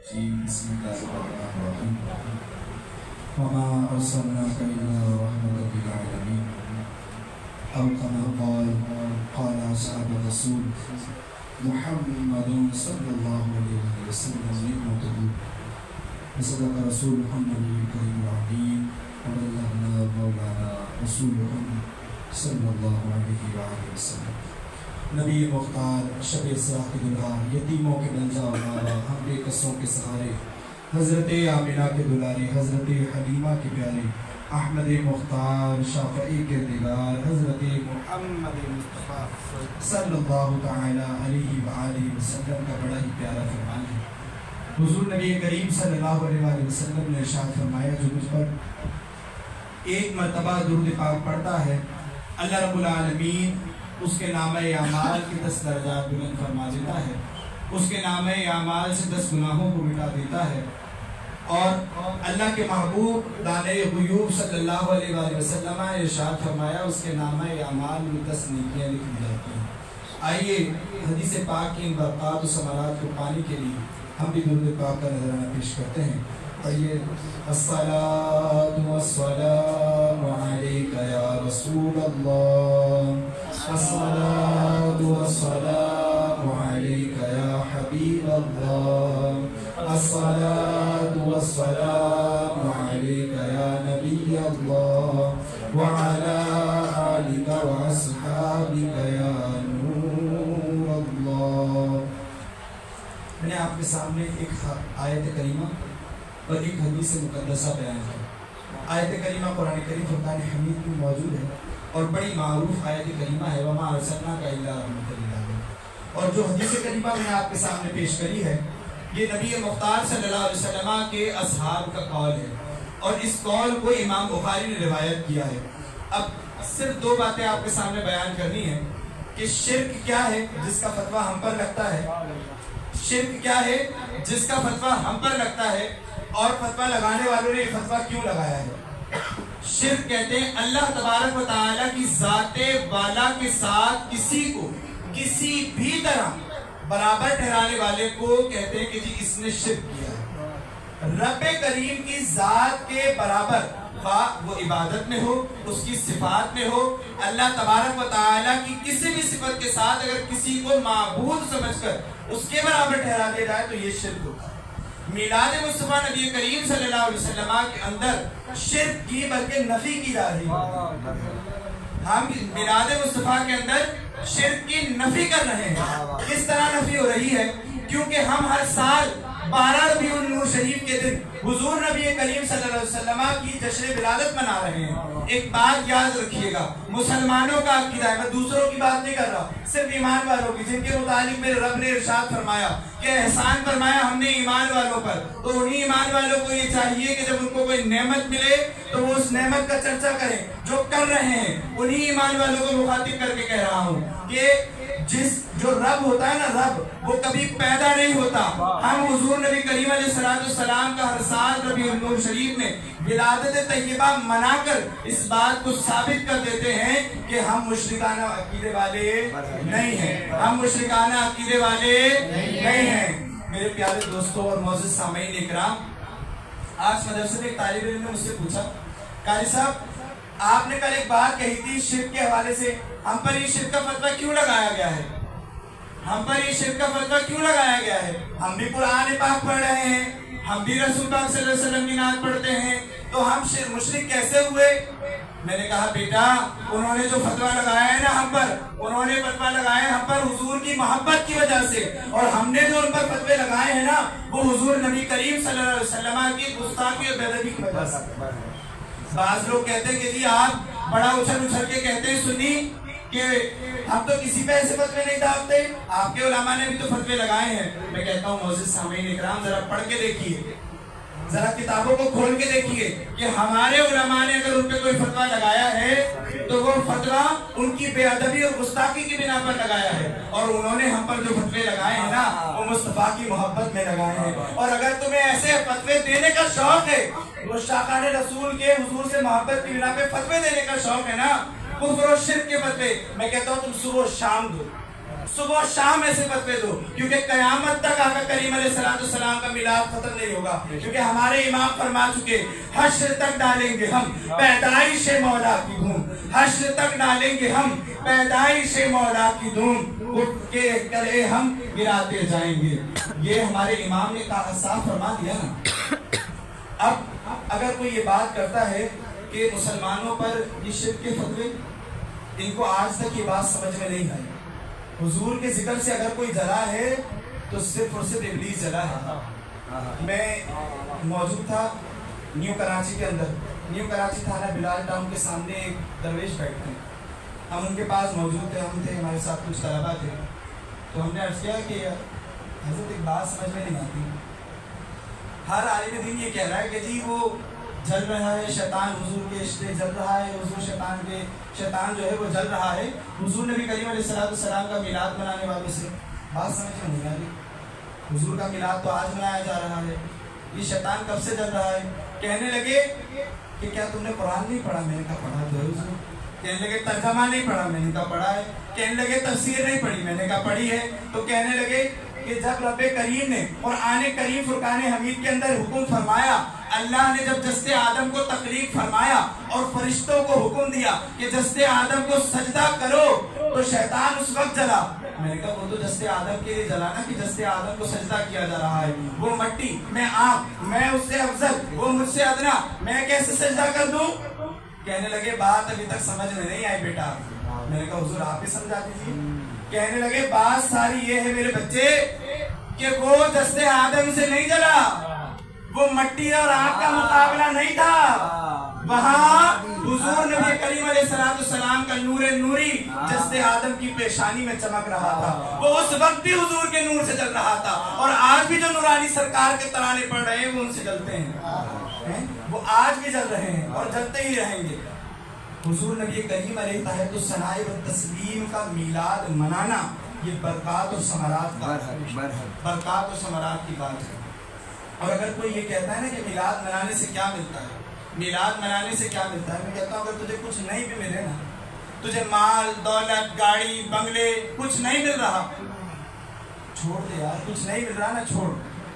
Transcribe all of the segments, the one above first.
بسم الله الرحمن الرحيم وما أرسلناك إلا رحمة للعالمين أو كما قال أصحاب الرسول محمد صلى الله عليه وسلم نعمته وصدق رسوله النبي الكريم العظيم وبلغنا مولانا رسوله صلی اللہ علیہ وآلہ وسلم۔ نبی مختار شب اسراء کی دلہا، یتیموں کے بنجا مالا، ہم بے کسوں کے سہارے، حضرت آمنہ کے دلارے، حضرت حلیمہ کے پیارے، احمد مختار شافعی کردگار، حضرت محمد مصطفیٰ صلی اللہ تعالی علیہ وآلہ وسلم کا بڑا ہی پیارا فرمان ہے۔ حضور نبی کریم صلی اللہ علیہ وآلہ وسلم نے ارشاد فرمایا، جو مجھ پر ایک مرتبہ درود پاک پڑھتا ہے، اللہ رب العالمین اس کے نامہ اعمال کی 10 درجات بلند فرما دیتا ہے، اس کے نامہ اعمال سے 10 گناہوں کو مٹا دیتا ہے، اور اللہ کے محبوب دانے غیوب صلی اللہ علیہ وآلہ وسلم نے ارشاد فرمایا اس کے نامہ اعمال میں 10 نیکیاں لکھی جاتی ہیں۔ آئیے حدیث پاک کی ان برکات و ثمرات کو پانے کے لیے ہم بھی درود پاک کا نذرانہ پیش کرتے ہیں۔ پڑھیے، الصلاۃ والسلام علیک یا رسول اللہ، الصلاۃ والسلام علیک یا حبیب اللہ، الصلاۃ والسلام علیک یا نبی اللہ، وعلی آلک واصحابک یا نور اللہ۔ میں نے آپ کے سامنے ایک آیت کریمہ اور ایک حدیث مقدسہ بیان ہے۔ آیت کریمہ قرآن کریم فرقان حمید میں موجود ہے اور بڑی معروف آیت کریمہ ہے، وما ارسلناک الا رحمۃ للعالمین۔ اور جو حدیث کریمہ میں نے آپ کے سامنے پیش کری ہے، یہ نبی مختار صلی اللہ علیہ وسلم کے اصحاب کا قول ہے، اور اس قول کو امام بخاری نے روایت کیا ہے۔ اب صرف 2 باتیں آپ کے سامنے بیان کرنی ہے کہ شرک کیا ہے جس کا فتویٰ ہم پر لگتا ہے، شرک کیا ہے جس کا فتویٰ ہم پر لگتا ہے، اور فتویٰ لگانے والوں نے یہ فتویٰ کیوں لگایا ہے۔ شرک کہتے ہیں اللہ تبارک و تعالیٰ کی ذات والا کے ساتھ کسی کو کسی بھی طرح برابر ٹھہرانے والے کو کہتے ہیں کہ جی اس نے شرک کیا ہے۔ رب کریم کی ذات کے برابر، خواہ وہ عبادت میں ہو، اس کی صفات میں ہو، اللہ تبارک و تعالیٰ کی کسی بھی صفت کے ساتھ اگر کسی کو معبود سمجھ کر اس کے برابر ٹھہرا دیا جائے تو یہ شرک ہوتا ہے۔ میلاد مصطفیٰ نبی کریم صلی اللہ علیہ وسلم کے اندر شرک کی بلکہ نفی کی جا رہی ہے۔ ہم میلاد مصطفیٰ کے اندر شرک کی نفی کر رہے ہیں۔ کس طرح نفی ہو رہی ہے؟ کیونکہ ہم ہر سال 12 ربیع النور شریف کے دن حضور نبی کریم صلی اللہ علیہ وسلم کی جشن ولادت منا رہے ہیں۔ ایک بات یاد رکھیے گا، مسلمانوں کا عقیدہ ہے، میں دوسروں کی بات نہیں کر رہا، صرف ایمان والوں کی، جن کے متعلق میرے رب نے ارشاد فرمایا کہ احسان فرمایا ہم نے ایمان والوں پر، تو انہی ایمان والوں کو یہ چاہیے کہ جب ان کو کوئی نعمت ملے تو وہ اس نعمت کا چرچا کریں جو کر رہے ہیں۔ انہی ایمان والوں کو مخاطب کر کے کہہ رہا ہوں کہ جو رب ہوتا ہے نا، رب وہ کبھی پیدا نہیں ہوتا۔ ہم حضور نبی کریم علیہ السلام کا ہر سال ربیع النور شریف میں ولادت طیبہ منا کر اس بات کو ثابت کر دیتے ہیں کہ ہم مشرکانہ عقیدے والے نہیں ہیں، ہم مشرکانہ عقیدے والے نہیں ہیں۔ میرے پیارے دوستوں اور معزز سامعین اکرام، آج مدرسے میں ایک طالب علم نے مجھ سے پوچھا، قاری صاحب آپ نے کل ایک بات کہی تھی شرک کے حوالے سے، ہم پر یہ شرک کا فتویٰ کیوں لگایا گیا ہے؟ ہم پر یہ شرک کا فتویٰ کیوں لگایا گیا ہے؟ ہم بھی قرآن پاک پڑھ رہے ہیں، ہم بھی رسول پاک صلی اللہ علیہ وسلم کی نعت پڑھتے ہیں، تو ہم مشرک کیسے ہوئے؟ میں نے کہا بیٹا انہوں نے جو فتویٰ لگایا ہے نا ہم پر، انہوں نے فتویٰ لگایا ہے ہم پر حضور کی محبت کی وجہ سے، اور ہم نے جو ان پر فتوے لگائے ہیں نا وہ حضور نبی کریم صلی اللہ علیہ وسلم کی گستاخی اور بے ادبی کی وجہ سے۔ بعض لوگ کہتے ہیں کہ جی آپ بڑا اچھل اچھل کے کہتے ہیں سنی کہ ہم تو کسی پہ ایسے فتوے نہیں ڈالتے، آپ کے علماء نے بھی تو فتوے لگائے ہیں۔ میں کہتا ہوں معزز سامعین اکرام ذرا پڑھ کے دیکھیے، ذرا کتابوں کو کھول کے دیکھیے کہ ہمارے علماء نے اگر ان پہ کوئی فتویٰ لگایا ہے تو وہ فتویٰ ان کی بے ادبی اور گستاخی کی بنا پر لگایا ہے، اور انہوں نے ہم پر جو فتوے لگائے ہیں نا وہ مصطفیٰ کی محبت میں لگائے ہیں۔ اور اگر تمہیں ایسے فتوے دینے کا شوق ہے، مشتاقان رسول کے حضور سے محبت کی بنا پہ فتوے دینے کا شوق ہے نا، کفر و شرک کے فتوے، میں کہتا ہوں تم صبح و شام دو، صبح شام ایسے فتوے دو، کیونکہ قیامت تک آقا کریم علیہ السلام کا میلاد ختم نہیں ہوگا، کیونکہ ہمارے امام فرما چکے حشر تک ڈالیں گے ہم پیدائش مولا کی دھوم، حشر تک ڈالیں گے ہم پیدائش مولا کی دھوم، اٹھ کے کرے ہم گراتے جائیں گے۔ یہ ہمارے امام نے صاف فرما دیا نا۔ اب اگر کوئی یہ بات کرتا ہے کہ مسلمانوں پر یہ شرک کے فتوے، ان کو آج تک یہ بات سمجھ میں نہیں آئی۔ حضور کے ذکر سے اگر کوئی جلا ہے تو صرف اور صرف ابلیس جلا ہے۔ میں موجود تھا نیو کراچی کے اندر، نیو کراچی تھانہ بلال ٹاؤن کے سامنے ایک درویش بیٹھتے ہیں، ہم ان کے پاس موجود تھے، ہم تھے، ہمارے ساتھ کچھ طلباء تھے، تو ہم نے عرض کیا کہ حضرت ایک بات سمجھ میں نہیں آتی، ہر عالم دین یہ کہہ رہا ہے کہ جی وہ جل رہا ہے، شیطان حضور کے عشق جل رہا ہے، حضور شیطان جو ہے وہ جل رہا ہے، حضور نبی کریم علیہ السلام کا میلاد منانے والوں سے بات سمجھ میں نہیں آ رہی۔ حضور کا میلاد تو آج منایا جا رہا ہے، یہ شیطان کب سے جل رہا ہے؟ کہنے لگے کہ کیا تم نے قرآن نہیں پڑھا؟ میں نے کہا پڑھا تو ہے حضور۔ کہنے لگے ترجمہ نہیں پڑھا؟ میں نے کہا پڑھا ہے۔ کہنے لگے تفسیر نہیں پڑھی؟ میں نے کہا پڑھی ہے۔ تو کہنے لگے کہ جب رب کریم نے قرآن کریم فرقان حمید کے اندر حکم فرمایا، اللہ نے جب جسد آدم کو تخلیق فرمایا اور فرشتوں کو حکم دیا کہ جسد آدم کو سجدہ کرو، تو شیطان اس وقت جلا۔ میں نے کہا وہ تو جسد آدم کے لیے جلا نا کہ جسد آدم کو سجدہ کیا جا رہا ہے، وہ مٹی، میں آگ، میں اس سے افضل، وہ مجھ سے ادنا، میں کیسے سجدہ کر دوں؟ کہنے لگے بات ابھی تک سمجھ میں نہیں آئی بیٹا۔ میں نے کہا حضور آپ ہی سمجھا دیجیے۔ کہنے لگے بات ساری یہ ہے میرے بچے کہ وہ جسد آدم سے نہیں جلا، وہ مٹی اور آگ کا مقابلہ نہیں تھا، وہاں حضور نبی کریم علیہ السلام کا نور نوری جسد آدم کی پیشانی میں چمک رہا تھا، وہ اس وقت بھی حضور کے نور سے جل رہا تھا، اور آج بھی جو نورانی سرکار کے ترانے پڑھ رہے ہیں وہ ان سے جلتے ہیں، وہ آج بھی جل رہے ہیں اور جلتے ہی رہیں گے۔ حضور نبی کریم علیہ الصلوۃ والتسلیم کا میلاد منانا یہ برکات اور ثمرات کی بات ہے۔ اور اگر کوئی یہ کہتا ہے نا کہ میلاد منانے سے کیا ملتا ہے، میلاد منانے سے کیا ملتا ہے، میں کہتا ہوں اگر تجھے کچھ نہیں بھی ملے نا، تجھے مال دولت گاڑی بنگلے کچھ نہیں مل رہا، چھوڑ دے یار، کچھ نہیں مل رہا نا چھوڑ،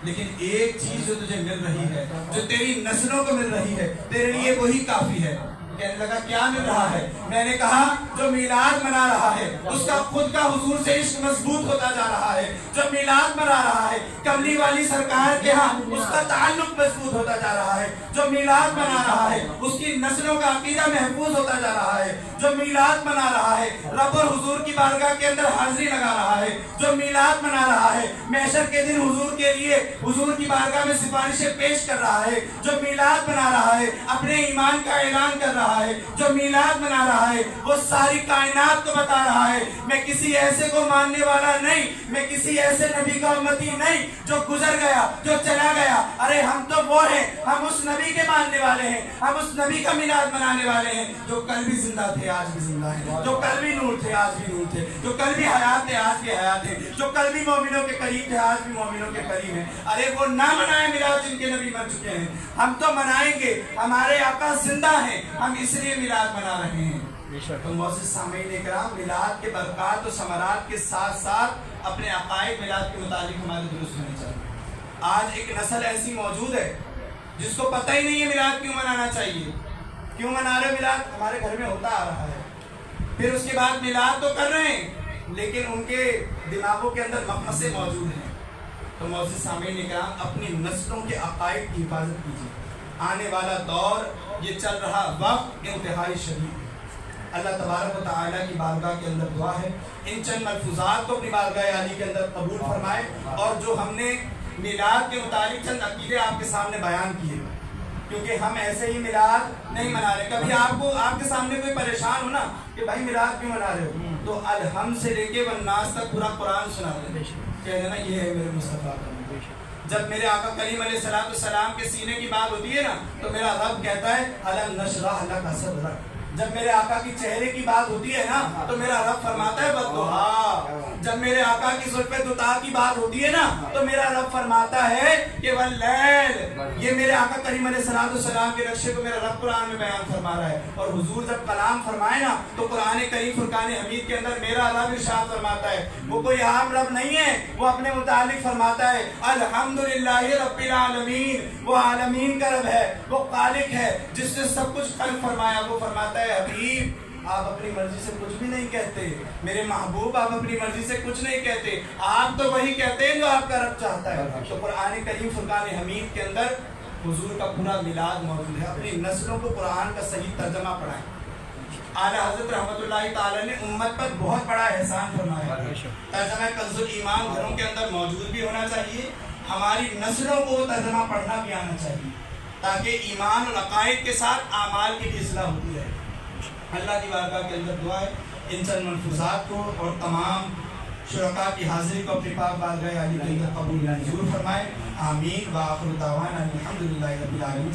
لیکن ایک چیز جو تجھے مل رہی ہے، جو تیری نسلوں کو مل رہی ہے، تیرے لیے وہی کافی ہے۔ کہنے لگا کیا مل رہا ہے؟ میں نے کہا جو میلاد منا رہا ہے اس کا خود کا حضور سے عشق مضبوط ہوتا جا رہا ہے، جو میلاد منا رہا ہے کملی والی سرکار کے ہاں اس کا تعلق مضبوط ہوتا جا رہا ہے، جو میلاد منا رہا ہے اس کی نسلوں کا عقیدہ محفوظ ہوتا جا رہا ہے، جو میلاد منا رہا ہے رب اور حضور کی بارگاہ کے اندر حاضری لگا رہا ہے، جو میلاد منا رہا ہے محشر کے دن حضور کے لیے حضور کی بارگاہ میں سفارشیں پیش کر رہا ہے، جو میلاد منا رہا ہے اپنے ایمان کا اعلان کر رہا ہے، جو میلاد منا رہا ہے وہ ساری کائنات کو بتا رہا ہے میں کسی ایسے کو ماننے والا نہیں، میں کسی ایسے نبی کا امتی نہیں جو گزر گیا، جو چلا گیا، ارے ہم تو وہ ہیں، ہم اس نبی کے ماننے والے ہیں، ہم اس نبی کا میلاد منانے والے ہیں جو کل بھی زندہ تھے آج بھی زندہ ہیں، جو کل بھی نور تھے آج بھی نور تھے، جو کل بھی حیات تھے آج بھی حیات ہیں، جو کل بھی مومنوں کے قریب تھے آج بھی مومنوں کے قریب ہیں۔ ارے وہ نہ منائیں میلاد جن کے نبی مر چکے ہیں، ہم تو منائیں گے، ہمارے آقا زندہ ہیں، ہم اس لیے میلاد منا رہے ہیں۔ تو معزز سامعین اکرام، میلاد کے برکات و ثمرات کے ساتھ ساتھ اپنے عقائد میلاد کے متعلق ہمارے درست ہونے چاہیے۔ آج ایک نسل ایسی موجود ہے جس کو پتہ ہی نہیں ہے میلاد کیوں منانا چاہیے، کیوں منا رہے میلاد، ہمارے گھر میں ہوتا آ رہا ہے، پھر اس کے بعد میلاد تو کر رہے ہیں لیکن ان کے دماغوں کے اندر مخمصے موجود ہیں۔ تو معزز سامعین اکرام، اپنی نسلوں کے عقائد کی حفاظت کیجیے، آنے والا دور یہ چل رہا وقت انتہائی شدید ہے۔ اللہ تبارک و تعالیٰ کی بارگاہ کے اندر دعا ہے ان چند ملفوظات کو اپنی بارگاہ عالی کے اندر قبول فرمائے، اور جو ہم نے میلاد کے متعلق چند عقیدے آپ کے سامنے بیان کیے، کیونکہ ہم ایسے ہی میلاد نہیں منا رہے۔ کبھی آپ کے سامنے کوئی پریشان ہو نا کہ بھائی میلاد کیوں منا رہے ہو، تو الحمد سے لے کے والناس تک پورا قرآن سنا دیں، کہہ دینا یہ ہے میرے مصطفیٰ کا۔ جب میرے آقا کریم علیہ السلام کے سینے کی بات ہوتی ہے نا تو میرا رب کہتا ہے الم نشرح لک صدرک، جب میرے آقا کی چہرے کی بات ہوتی ہے نا تو میرا رب فرماتا ہے بددعا. جب میرے آقا کی زلف دتا کی بات ہوتی ہے نا تو میرا رب فرماتا ہے کہ واللیل. یہ میرے آقا کریم علیہ الصلوۃ والسلام کے نقشے کو میرا رب قرآن میں بیان فرما رہا ہے. اور حضور جب کلام فرمائے نا تو قرآن کریم فرقان حمید کے اندر میرا رب ارشاد فرماتا ہے. وہ کوئی عام رب نہیں ہے, وہ اپنے متعلق فرماتا ہے الحمدللہ رب العالمین. وہ عالمین کا رب ہے, وہ خالق ہے جس نے سب کچھ خلق فرمایا. وہ فرماتا ہے حبیب آپ اپنی مرضی سے کچھ بھی نہیں کہتے, میرے محبوب آپ اپنی مرضی سے کچھ نہیں کہتے, آپ تو وہی کہتے ہیں جو آپ کا رب چاہتا ہے. تو قرآن کریم فرقان حمید کے اندر حضور کا پورا میلاد موجود ہے. اپنی نسلوں کو قرآن کا صحیح ترجمہ پڑھائیں. اعلیٰ حضرت رحمۃ اللہ تعالی نے امت پر بہت بڑا احسان فرمایا. ترجمہ کنز الایمان گھروں کے اندر موجود بھی ہونا چاہیے, ہماری نسلوں کو ترجمہ پڑھنا بھی آنا چاہیے تاکہ ایمان اور عقائد کے ساتھ اعمال کی بھی اصلاح ہوتی رہے. اللہ کی بارگاہ کے اندر دعا ہے ان چند ملفوظات کو اور تمام شرکاء کی حاضری کو اپنی پاک بارگاہ عالی کے اندر قبول منظور فرمائے. آمین. وآخر دعوانا الحمدللہ رب العالمین.